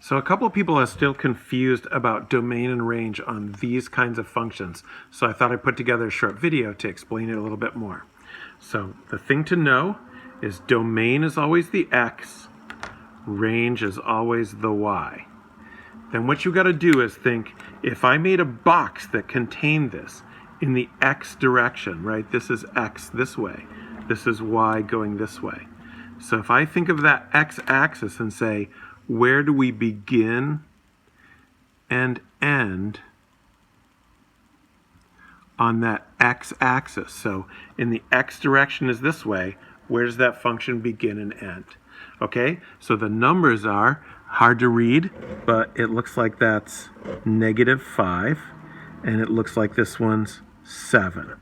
So a couple of people are still confused about domain and range on these kinds of functions. So I thought I'd put together a short video to explain it a little bit more. So the thing to know is domain is always the x, range is always the y. Then what you got to do is think, if I made a box that contained this in the x direction, right? This is x this way. This is y going this way. So if I think of that x-axis and say, where do we begin and end on that x-axis? So in the x direction is this way. Where does that function begin and end? Okay, so the numbers are hard to read, but it looks like that's -5, and it looks like this one's 7.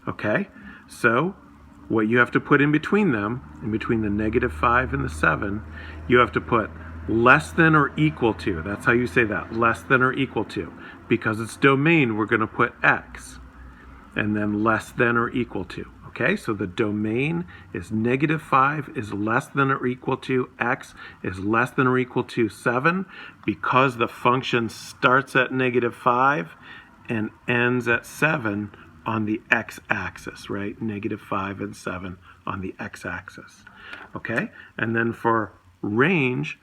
Okay, so what you have to put in between them, in between the -5 and the 7, you have to put less than or equal to. That's how you say that, less than or equal to. Because it's domain, we're going to put x, and then less than or equal to. Okay, so the domain is -5 is less than or equal to x is less than or equal to 7, because the function starts at -5 and ends at 7 on the x-axis, right? -5 and 7 on the x-axis. Okay, and then for range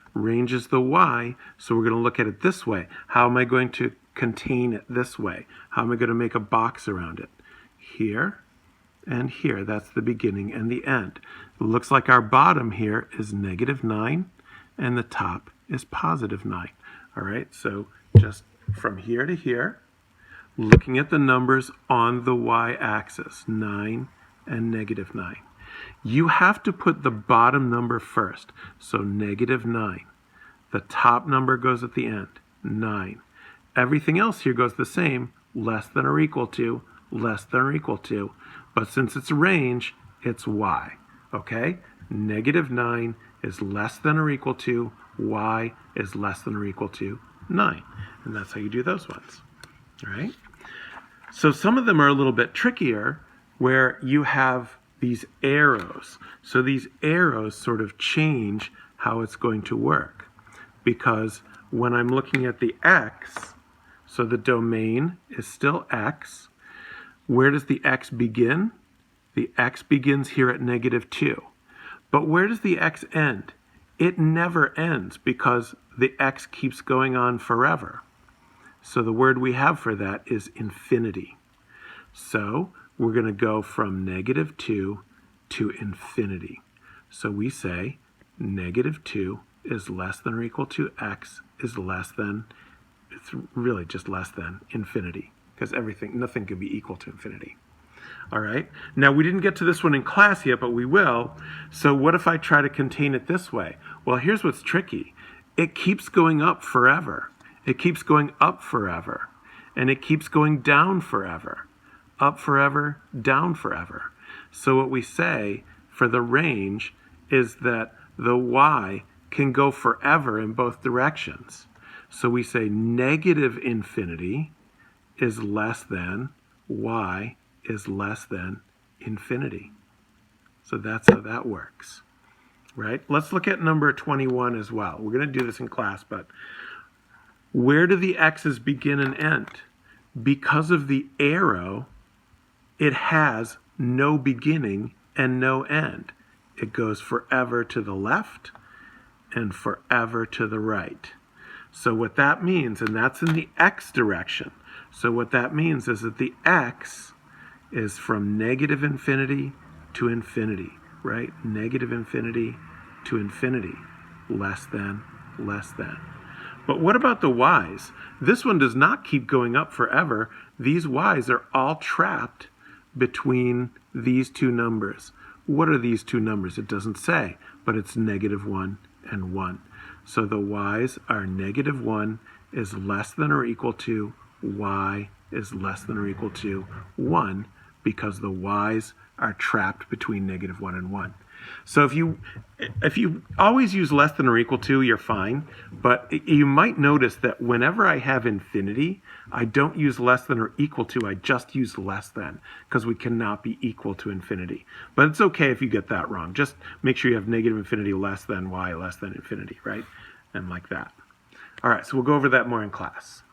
is the y, so we're going to look at it this way. How am I going to contain it this way? How am I going to make a box around it? Here and here, that's the beginning and the end. It looks like our bottom here is -9 and the top is +9. All right, so just from here to here, looking at the numbers on the y-axis, 9 and -9. You have to put the bottom number first, so -9. The top number goes at the end, 9. Everything else here goes the same, less than or equal to, less than or equal to, but since it's range, it's y, okay? -9 is less than or equal to, y is less than or equal to 9, and that's how you do those ones, all right? So some of them are a little bit trickier, where you have these arrows. So these arrows sort of change how it's going to work, because when I'm looking at the x, so the domain is still x. Where does the x begin? The x begins here at -2. But where does the x end? It never ends, because the x keeps going on forever. So the word we have for that is infinity. So we're going to go from -2 to infinity. So we say -2 is less than or equal to x is less than, it's really just less than infinity, because nothing can be equal to infinity. All right, now we didn't get to this one in class yet, but we will. So what if I try to contain it this way? Well, here's what's tricky. It keeps going up forever. It keeps going up forever, and it keeps going down forever. Up forever, down forever. So what we say for the range is that the y can go forever in both directions. So we say -infinity is less than, y is less than infinity. So that's how that works, right? Let's look at number 21 as well. We're going to do this in class, but where do the x's begin and end? Because of the arrow, it has no beginning and no end. It goes forever to the left and forever to the right. So what that means, and that's in the x direction, so what that means is that the x is from -infinity to infinity, right? -infinity to infinity, less than, less than. But what about the y's? This one does not keep going up forever. These y's are all trapped between these two numbers. What are these two numbers? It doesn't say, but it's -1 and 1. So the y's are -1 is less than or equal to, y is less than or equal to 1, because the y's are trapped between -1 and 1. So if you always use less than or equal to, you're fine. But you might notice that whenever I have infinity, I don't use less than or equal to, I just use less than, because we cannot be equal to infinity. But it's okay if you get that wrong. Just make sure you have -infinity less than y less than infinity, right? And like that. All right, so we'll go over that more in class.